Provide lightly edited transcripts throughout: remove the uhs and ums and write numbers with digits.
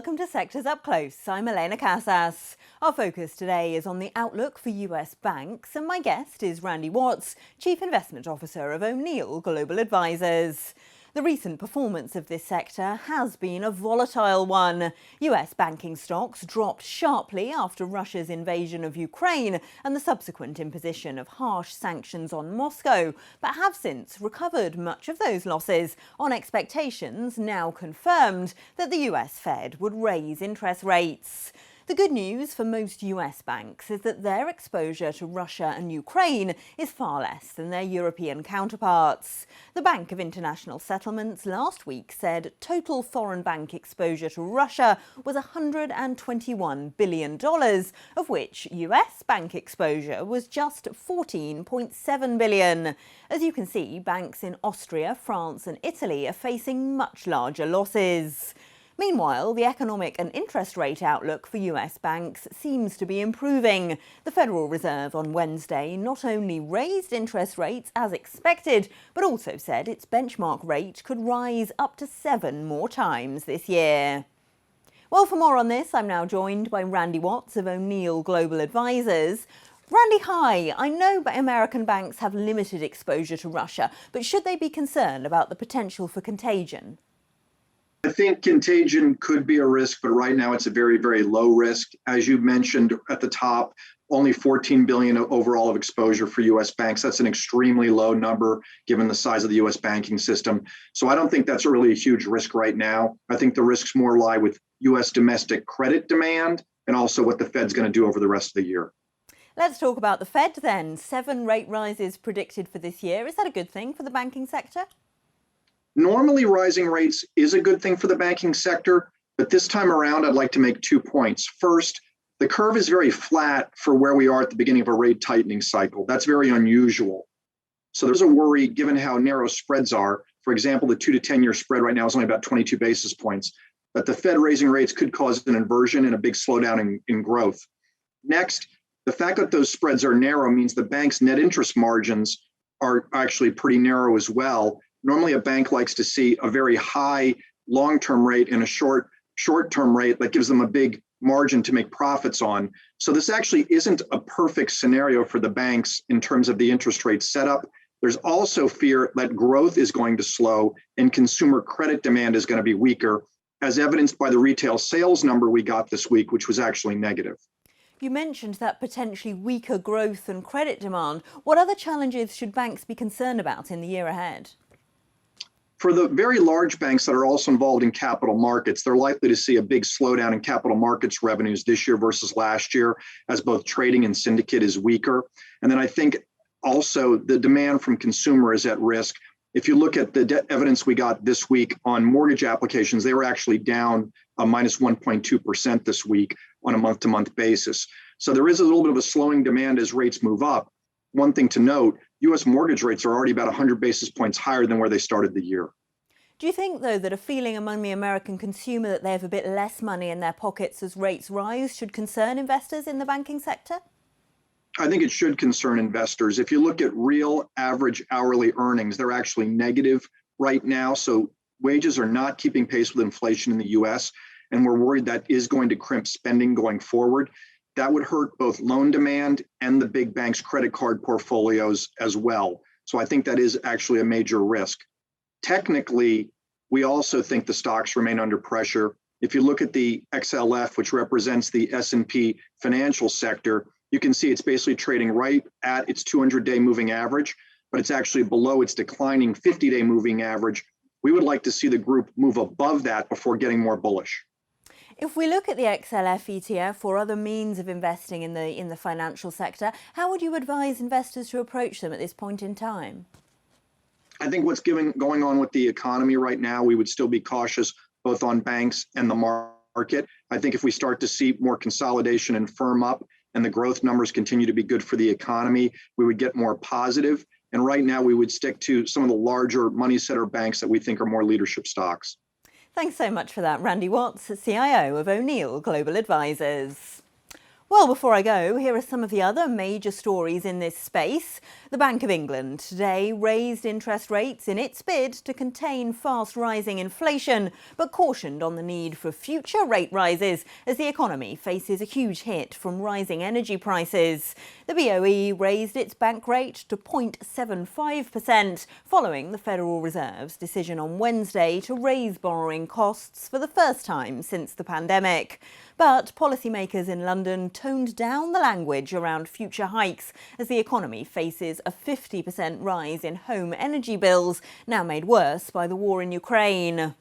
welcome to Sectors Up Close. I'm Elena Casas. Our focus today is on the outlook for US banks, and my guest is Randy Watts, Chief Investment Officer of O'Neill Global Advisors. The recent performance of this sector has been a volatile one. US banking stocks dropped sharply after Russia's invasion of Ukraine and the subsequent imposition of harsh sanctions on Moscow, but have since recovered much of those losses on expectations now confirmed that the US Fed would raise interest rates. The good news for most US banks is that their exposure to Russia and Ukraine is far less than their European counterparts. The Bank of International Settlements last week said total foreign bank exposure to Russia was $121 billion, of which US bank exposure was just $14.7 billion. As you can see, banks in Austria, France and Italy are facing much larger losses. Meanwhile, the economic and interest rate outlook for US banks seems to be improving. The Federal Reserve on Wednesday not only raised interest rates as expected, but also said its benchmark rate could rise up to 7 more times this year. Well, for more on this, I'm now joined by Randy Watts of O'Neill Global Advisors. Randy, hi. I know American banks have limited exposure to Russia, but should they be concerned about the potential for contagion? I think contagion could be a risk, but right now it's a very, very low risk. As you mentioned at the top, only $14 billion overall of exposure for US banks. That's an extremely low number given the size of the US banking system. So I don't think that's really a huge risk right now. I think the risks more lie with US domestic credit demand and also what the Fed's going to do over the rest of the year. Let's talk about the Fed then. 7 rate rises predicted for this year. Is that a good thing for the banking sector? Normally, rising rates is a good thing for the banking sector, but this time around, I'd like to make 2 points. First, the curve is very flat for where we are at the beginning of a rate tightening cycle. That's very unusual. So there's a worry given how narrow spreads are. For example, the 2 to 10-year spread right now is only about 22 basis points, that the Fed raising rates could cause an inversion and a big slowdown in growth. Next, the fact that those spreads are narrow means the bank's net interest margins are actually pretty narrow as well. Normally, a bank likes to see a very high long-term rate and a short-term rate that gives them a big margin to make profits on. So this actually isn't a perfect scenario for the banks in terms of the interest rate setup. There's also fear that growth is going to slow and consumer credit demand is going to be weaker, as evidenced by the retail sales number we got this week, which was actually negative. You mentioned that potentially weaker growth and credit demand. What other challenges should banks be concerned about in the year ahead? For the very large banks that are also involved in capital markets, they're likely to see a big slowdown in capital markets revenues this year versus last year, as both trading and syndicate is weaker. And then I think also the demand from consumer is at risk. If you look at the evidence we got this week on mortgage applications, they were actually down minus 1.2% this week on a month-to-month basis. So there is a little bit of a slowing demand as rates move up. One thing to note, U.S. mortgage rates are already about 100 basis points higher than where they started the year. Do you think, though, that a feeling among the American consumer that they have a bit less money in their pockets as rates rise should concern investors in the banking sector? I think it should concern investors. If you look at real average hourly earnings, they're actually negative right now. So wages are not keeping pace with inflation in the U.S., and we're worried that is going to crimp spending going forward. That would hurt both loan demand and the big banks' credit card portfolios as well. So I think that is actually a major risk. Technically, we also think the stocks remain under pressure. If you look at the XLF, which represents the S&P financial sector, you can see it's basically trading right at its 200-day moving average, but it's actually below its declining 50-day moving average. We would like to see the group move above that before getting more bullish. If we look at the XLF ETF or other means of investing in the financial sector, how would you advise investors to approach them at this point in time? I think what's going on with the economy right now, we would still be cautious both on banks and the market. I think if we start to see more consolidation and firm up and the growth numbers continue to be good for the economy, we would get more positive. And right now we would stick to some of the larger money center banks that we think are more leadership stocks. Thanks so much for that, Randy Watts, CIO of O'Neill Global Advisors. Well, before I go, here are some of the other major stories in this space. The Bank of England today raised interest rates in its bid to contain fast rising inflation, but cautioned on the need for future rate rises as the economy faces a huge hit from rising energy prices. The BOE raised its bank rate to 0.75% following the Federal Reserve's decision on Wednesday to raise borrowing costs for the first time since the pandemic. But policymakers in London toned down the language around future hikes as the economy faces a 50% rise in home energy bills, now made worse by the war in Ukraine.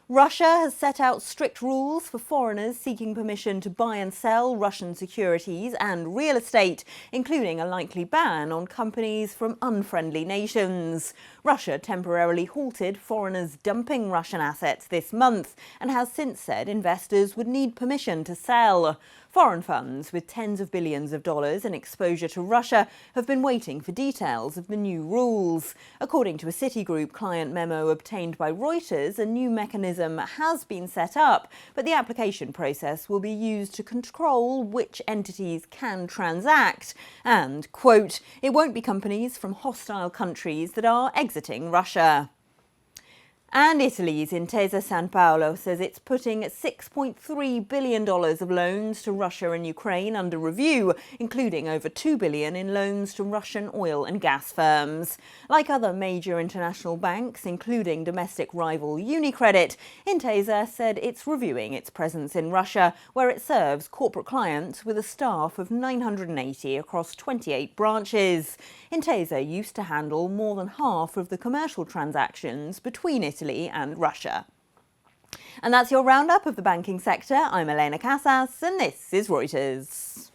Russia has set out strict rules for foreigners seeking permission to buy and sell Russian securities and real estate, including a likely ban on companies from unfriendly nations. Russia temporarily halted foreigners dumping Russian assets this month and has since said investors would need permission to sell. Foreign funds with tens of billions of dollars in exposure to Russia have been waiting for details of the new rules. According to a Citigroup client memo obtained by Reuters, a new mechanism has been set up, but the application process will be used to control which entities can transact. And, quote, it won't be companies from hostile countries that are exiting Russia. And Italy's Intesa Sanpaolo says it's putting $6.3 billion of loans to Russia and Ukraine under review, including over $2 billion in loans to Russian oil and gas firms. Like other major international banks, including domestic rival UniCredit, Intesa said it's reviewing its presence in Russia, where it serves corporate clients with a staff of 980 across 28 branches. Intesa used to handle more than half of the commercial transactions between Italy and Russia. And that's your roundup of the banking sector. I'm Elena Casas, and this is Reuters.